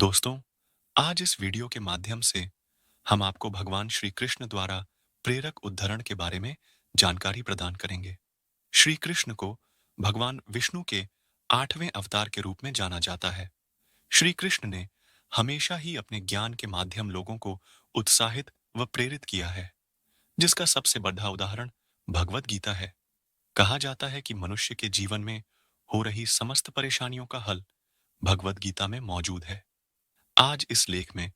दोस्तों, आज इस वीडियो के माध्यम से हम आपको भगवान श्री कृष्ण द्वारा प्रेरक उद्धरण के बारे में जानकारी प्रदान करेंगे। श्री कृष्ण को भगवान विष्णु के 8वें अवतार के रूप में जाना जाता है। श्री कृष्ण ने हमेशा ही अपने ज्ञान के माध्यम लोगों को उत्साहित व प्रेरित किया है, जिसका सबसे बड़ा उदाहरण भगवत गीता है। कहा जाता है कि मनुष्य के जीवन में हो रही समस्त परेशानियों का हल भगवत गीता में मौजूद है। आज इस लेख में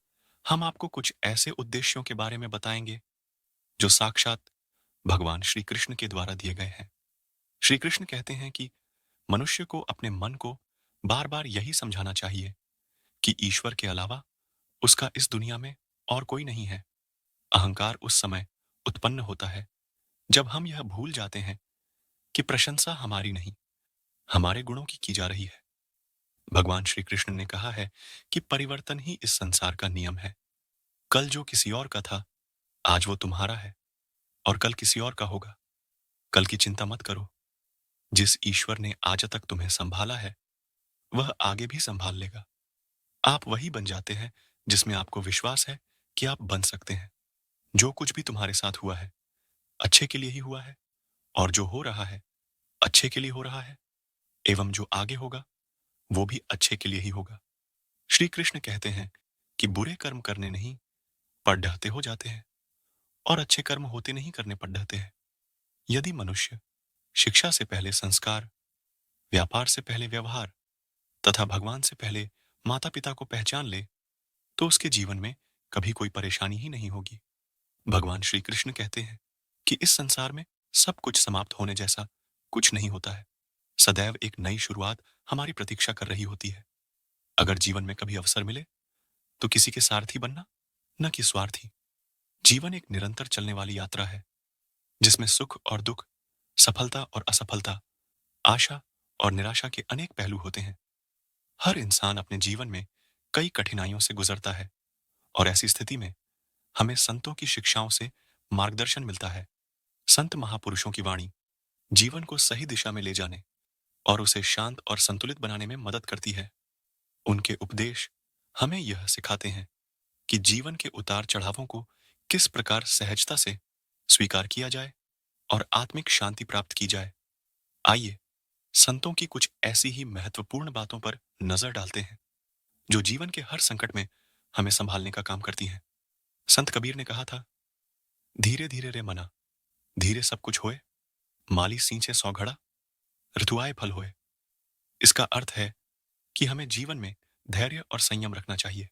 हम आपको कुछ ऐसे उद्देश्यों के बारे में बताएंगे जो साक्षात भगवान श्री कृष्ण के द्वारा दिए गए हैं। श्री कृष्ण कहते हैं कि मनुष्य को अपने मन को बार बार यही समझाना चाहिए कि ईश्वर के अलावा उसका इस दुनिया में और कोई नहीं है। अहंकार उस समय उत्पन्न होता है जब हम यह भूल जाते हैं कि प्रशंसा हमारी नहीं, हमारे गुणों की जा रही है। भगवान श्री कृष्ण ने कहा है कि परिवर्तन ही इस संसार का नियम है। कल जो किसी और का था, आज वो तुम्हारा है और कल किसी और का होगा। कल की चिंता मत करो। जिस ईश्वर ने आज तक तुम्हें संभाला है, वह आगे भी संभाल लेगा। आप वही बन जाते हैं जिसमें आपको विश्वास है कि आप बन सकते हैं। जो कुछ भी तुम्हारे साथ हुआ है, अच्छे के लिए ही हुआ है, और जो हो रहा है, अच्छे के लिए हो रहा है, एवं जो आगे होगा, वो भी अच्छे के लिए ही होगा। श्री कृष्ण कहते हैं कि बुरे कर्म करने नहीं पर ढहते हो जाते हैं, और अच्छे कर्म होते नहीं करने पर ढहते हैं। यदि मनुष्य शिक्षा से पहले संस्कार, व्यापार से पहले व्यवहार तथा भगवान से पहले माता पिता को पहचान ले, तो उसके जीवन में कभी कोई परेशानी ही नहीं होगी। भगवान श्री कृष्ण कहते हैं कि इस संसार में सब कुछ समाप्त होने जैसा कुछ नहीं होता है। सदैव एक नई शुरुआत हमारी प्रतीक्षा कर रही होती है। अगर जीवन में कभी अवसर मिले तो किसी के सारथी बनना, न कि स्वार्थी। जीवन एक निरंतर चलने वाली यात्रा है जिसमें सुख और दुख, सफलता और असफलता, आशा और निराशा के अनेक पहलू होते हैं। हर इंसान अपने जीवन में कई कठिनाइयों से गुजरता है, और ऐसी स्थिति में हमें संतों की शिक्षाओं से मार्गदर्शन मिलता है। संत महापुरुषों की वाणी जीवन को सही दिशा में ले जाने और उसे शांत और संतुलित बनाने में मदद करती है। उनके उपदेश हमें यह सिखाते हैं कि जीवन के उतार चढ़ावों को किस प्रकार सहजता से स्वीकार किया जाए और आत्मिक शांति प्राप्त की जाए। आइए संतों की कुछ ऐसी ही महत्वपूर्ण बातों पर नजर डालते हैं जो जीवन के हर संकट में हमें संभालने का काम करती हैं। संत कबीर ने कहा था, धीरे धीरे रे मना, धीरे सब कुछ होए, माली सींचे सौ घड़ा, ऋतुआए फल होए। इसका अर्थ है कि हमें जीवन में धैर्य और संयम रखना चाहिए।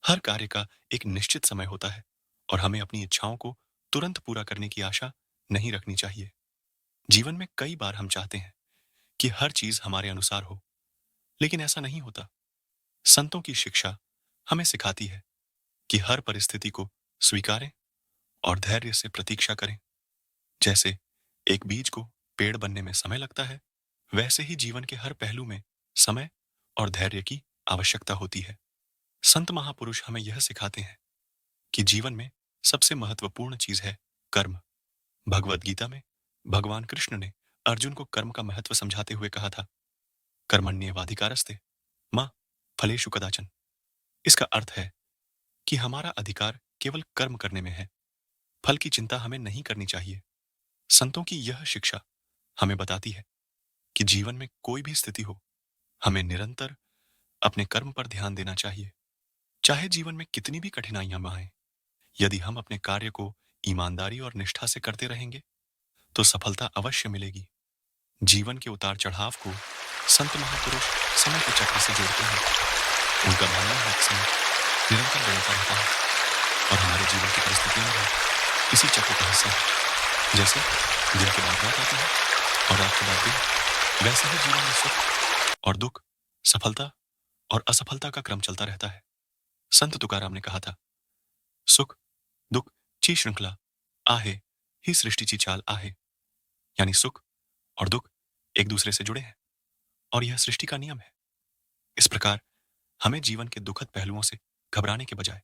हर कार्य का एक निश्चित समय होता है, और हमें अपनी इच्छाओं को तुरंत पूरा करने की आशा नहीं रखनी चाहिए। जीवन में कई बार हम चाहते हैं कि हर चीज हमारे अनुसार हो, लेकिन ऐसा नहीं होता। संतों की शिक्षा हमें सिखाती है कि हर परिस्थिति को स्वीकारें और धैर्य से प्रतीक्षा करें। जैसे एक बीज को पेड़ बनने में समय लगता है, वैसे ही जीवन के हर पहलू में समय और धैर्य की आवश्यकता होती है। संत महापुरुष हमें यह सिखाते हैं कि जीवन में सबसे महत्वपूर्ण चीज है कर्म। भगवत गीता में भगवान कृष्ण ने अर्जुन को कर्म का महत्व समझाते हुए कहा था, कर्मण्येवाधिकारस्ते मां फलेषु कदाचन। इसका अर्थ है कि हमारा अधिकार केवल कर्म करने में है, फल की चिंता हमें नहीं करनी चाहिए। संतों की यह शिक्षा हमें बताती है कि जीवन में कोई भी स्थिति हो, हमें निरंतर अपने कर्म पर ध्यान देना चाहिए। चाहे जीवन में कितनी भी कठिनाइयां आए, यदि हम अपने कार्य को ईमानदारी और निष्ठा से करते रहेंगे, तो सफलता अवश्य मिलेगी। जीवन के उतार चढ़ाव को संत महापुरुष समय के चक्र से जोड़ते हैं। उनका मानना है कि समय निरंतर बदलता रहता है, और हमारे जीवन की परिस्थितियां भी इसी चक्र का हिस्सा है। जैसे दिन के बाद रात आती है और रात के बाद दिन, वैसे ही जीवन में सुख और दुख, सफलता और असफलता का क्रम चलता रहता है। संत तुकाराम ने कहा था, सुख दुख ची श्रृंखला आहे, ही सृष्टि ची चाल आहे। यानी सुख और दुख एक दूसरे से जुड़े हैं, और यह सृष्टि का नियम है। इस प्रकार हमें जीवन के दुखद पहलुओं से घबराने के बजाय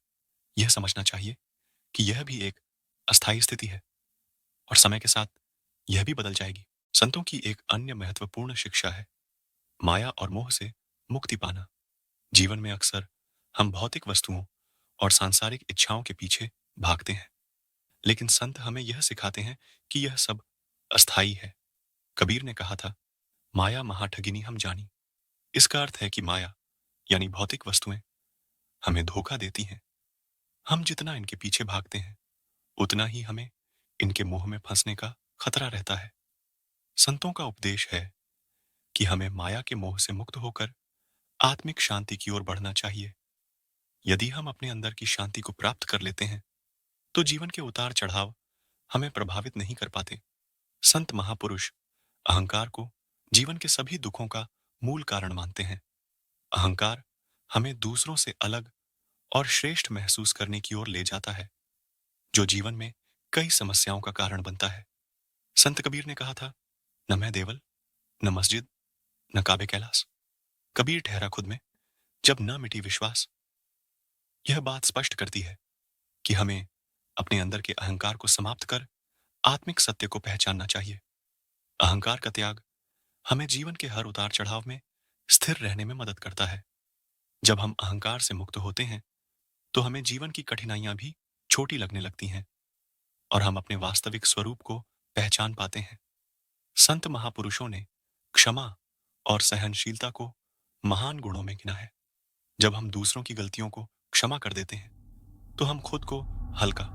यह समझना चाहिए कि यह भी एक अस्थायी स्थिति है, और समय के साथ यह भी बदल जाएगी। संतों की एक अन्य महत्वपूर्ण शिक्षा है माया और मोह से मुक्ति पाना। जीवन में अक्सर हम भौतिक वस्तुओं और सांसारिक इच्छाओं के पीछे भागते हैं, लेकिन संत हमें यह सिखाते हैं कि यह सब अस्थाई है। कबीर ने कहा था, माया महाठगिनी हम जानी। इसका अर्थ है कि माया यानी भौतिक वस्तुएं हमें धोखा देती हैं। हम जितना इनके पीछे भागते हैं, उतना ही हमें इनके मोह में फंसने का खतरा रहता है। संतों का उपदेश है कि हमें माया के मोह से मुक्त होकर आत्मिक शांति की ओर बढ़ना चाहिए। यदि हम अपने अंदर की शांति को प्राप्त कर लेते हैं, तो जीवन के उतार चढ़ाव हमें प्रभावित नहीं कर पाते। संत महापुरुष अहंकार को जीवन के सभी दुखों का मूल कारण मानते हैं। अहंकार हमें दूसरों से अलग और श्रेष्ठ महसूस करने की ओर ले जाता है, जो जीवन में कई समस्याओं का कारण बनता है। संत कबीर ने कहा था, न मैं देवल, न मस्जिद, न काबे कैलाश। कबीर ठहरा खुद में, जब न मिटी विश्वास। यह बात स्पष्ट करती है कि हमें अपने अंदर के अहंकार को समाप्त कर आत्मिक सत्य को पहचानना चाहिए। अहंकार का त्याग हमें जीवन के हर उतार चढ़ाव में स्थिर रहने में मदद करता है। जब हम अहंकार से मुक्त होते हैं, तो हमें जीवन की कठिनाइयां भी छोटी लगने लगती हैं और हम अपने वास्तविक स्वरूप को पहचान पाते हैं। संत महापुरुषों ने क्षमा और सहनशीलता को महान गुणों में गिना है। जब हम दूसरों की गलतियों को क्षमा कर देते हैं, तो हम खुद को हल्का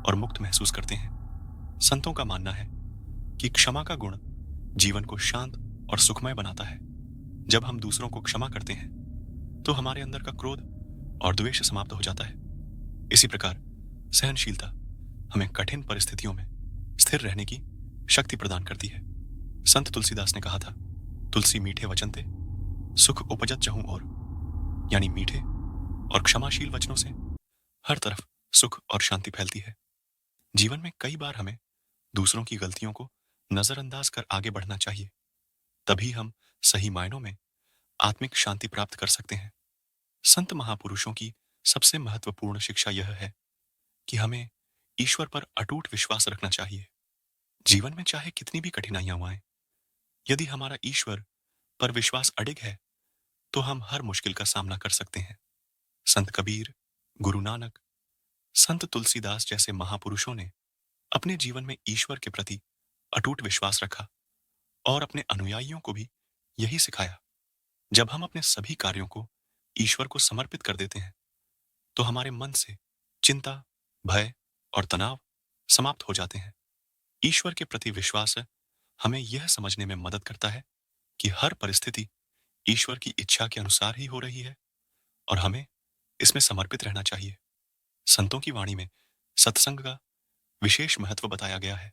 और मुक्त महसूस करते हैं। संतों का मानना है कि क्षमा का गुण जीवन को शांत और सुखमय बनाता है। जब हम दूसरों को क्षमा करते हैं, तो हमारे अंदर का क्रोध और द्वेष समाप्त हो जाता है। इसी प्रकार सहनशीलता हमें कठिन परिस्थितियों में स्थिर रहने की शक्ति प्रदान करती है। संत तुलसीदास ने कहा था, तुलसी मीठे वचन ते सुख उपजत चहूं और, यानी मीठे और क्षमाशील वचनों से हर तरफ सुख और शांति फैलती है। जीवन में कई बार हमें दूसरों की गलतियों को नजरअंदाज कर आगे बढ़ना चाहिए। तभी हम सही मायनों में आत्मिक शांति प्राप्त कर सकते हैं। संत महापुरुषों की सबसे महत्वपूर्ण शिक्षा यह है कि हमें ईश्वर पर अटूट विश्वास रखना चाहिए। जीवन में चाहे कितनी भी कठिनाइयां आए, यदि हमारा ईश्वर पर विश्वास अडिग है, तो हम हर मुश्किल का सामना कर सकते हैं। संत कबीर, गुरु नानक, संत तुलसीदास जैसे महापुरुषों ने अपने जीवन में ईश्वर के प्रति अटूट विश्वास रखा और अपने अनुयायियों को भी यही सिखाया। जब हम अपने सभी कार्यों को ईश्वर को समर्पित कर देते हैं, तो हमारे मन से चिंता, भय और तनाव समाप्त हो जाते हैं। ईश्वर के प्रति विश्वास हमें यह समझने में मदद करता है कि हर परिस्थिति ईश्वर की इच्छा के अनुसार ही हो रही है और हमें इसमें समर्पित रहना चाहिए। संतों की वाणी में सत्संग का विशेष महत्व बताया गया है।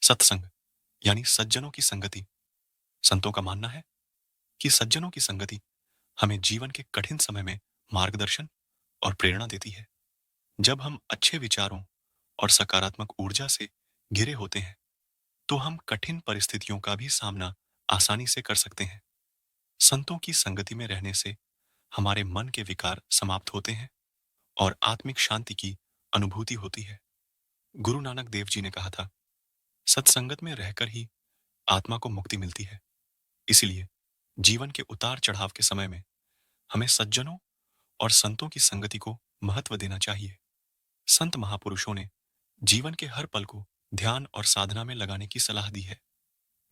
सत्संग यानी सज्जनों की संगति। संतों का मानना है कि सज्जनों की संगति हमें जीवन के कठिन समय में मार्गदर्शन और प्रेरणा देती है। जब हम अच्छे विचारों और सकारात्मक ऊर्जा से घिरे होते हैं, तो हम कठिन परिस्थितियों का भी सामना आसानी से कर सकते हैं। संतों की संगति में रहने से हमारे मन के विकार समाप्त होते हैं और आत्मिक शांति की अनुभूति होती है। गुरु नानक देव जी ने कहा था, सत्संगत में रहकर ही आत्मा को मुक्ति मिलती है। इसलिए जीवन के उतार चढ़ाव के समय में हमें सज्जनों और संतों की संगति को महत्व देना चाहिए। संत महापुरुषों ने जीवन के हर पल को ध्यान और साधना में लगाने की सलाह दी है।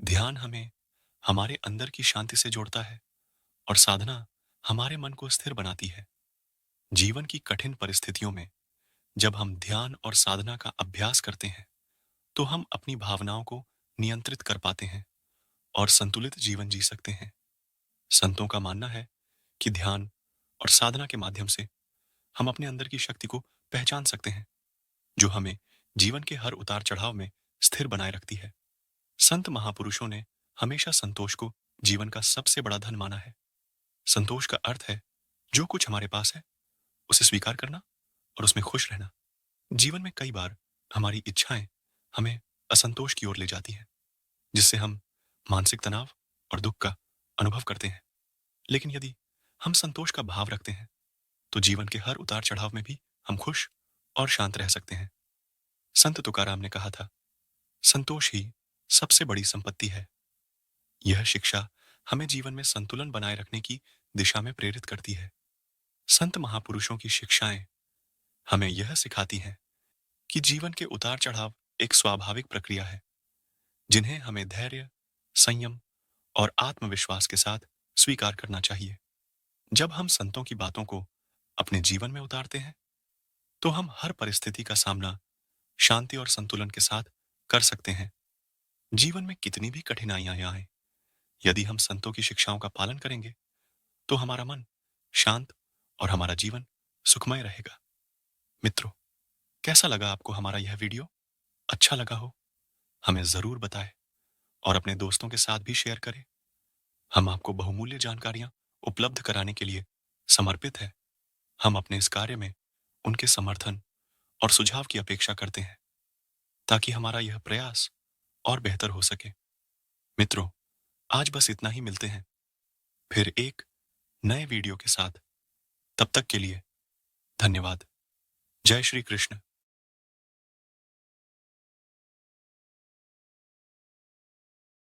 ध्यान हमें हमारे अंदर की शांति से जोड़ता है और साधना हमारे मन को स्थिर बनाती है। जीवन की कठिन परिस्थितियों में जब हम ध्यान और साधना का अभ्यास करते हैं, तो हम अपनी भावनाओं को नियंत्रित कर पाते हैं और संतुलित जीवन जी सकते हैं। संतों का मानना है कि ध्यान और साधना के माध्यम से हम अपने अंदर की शक्ति को पहचान सकते हैं, जो हमें जीवन के हर उतार चढ़ाव में स्थिर बनाए रखती है। संत महापुरुषों ने हमेशा संतोष को जीवन का सबसे बड़ा धन माना है। संतोष का अर्थ है जो कुछ हमारे पास है उसे स्वीकार करना और उसमें खुश रहना। जीवन में कई बार हमारी इच्छाएं हमें असंतोष की ओर ले जाती हैं, जिससे हम मानसिक तनाव और दुख का अनुभव करते हैं। लेकिन यदि हम संतोष का भाव रखते हैं, तो जीवन के हर उतार चढ़ाव में भी हम खुश और शांत रह सकते हैं। संत तुकाराम ने कहा था, संतोष ही सबसे बड़ी संपत्ति है। यह शिक्षा हमें जीवन में संतुलन बनाए रखने की दिशा में प्रेरित करती है। संत महापुरुषों की शिक्षाएं हमें यह सिखाती हैं कि जीवन के उतार चढ़ाव एक स्वाभाविक प्रक्रिया है, जिन्हें हमें धैर्य, संयम और आत्मविश्वास के साथ स्वीकार करना चाहिए। जब हम संतों की बातों को अपने जीवन में उतारते हैं, तो हम हर परिस्थिति का सामना शांति और संतुलन के साथ कर सकते हैं। जीवन में कितनी भी कठिनाइयां आए, यदि हम संतों की शिक्षाओं का पालन करेंगे, तो हमारा मन शांत और हमारा जीवन सुखमय रहेगा। मित्रों, कैसा लगा आपको हमारा यह वीडियो? अच्छा लगा हो, हमें जरूर बताएं और अपने दोस्तों के साथ भी शेयर करें। हम आपको बहुमूल्य जानकारियां उपलब्ध कराने के लिए समर्पित है। हम अपने इस कार्य में उनके समर्थन और सुझाव की अपेक्षा करते हैं, ताकि हमारा यह प्रयास और बेहतर हो सके। मित्रों, आज बस इतना ही। मिलते हैं फिर एक नए वीडियो के साथ। तब तक के लिए धन्यवाद। जय श्री कृष्ण।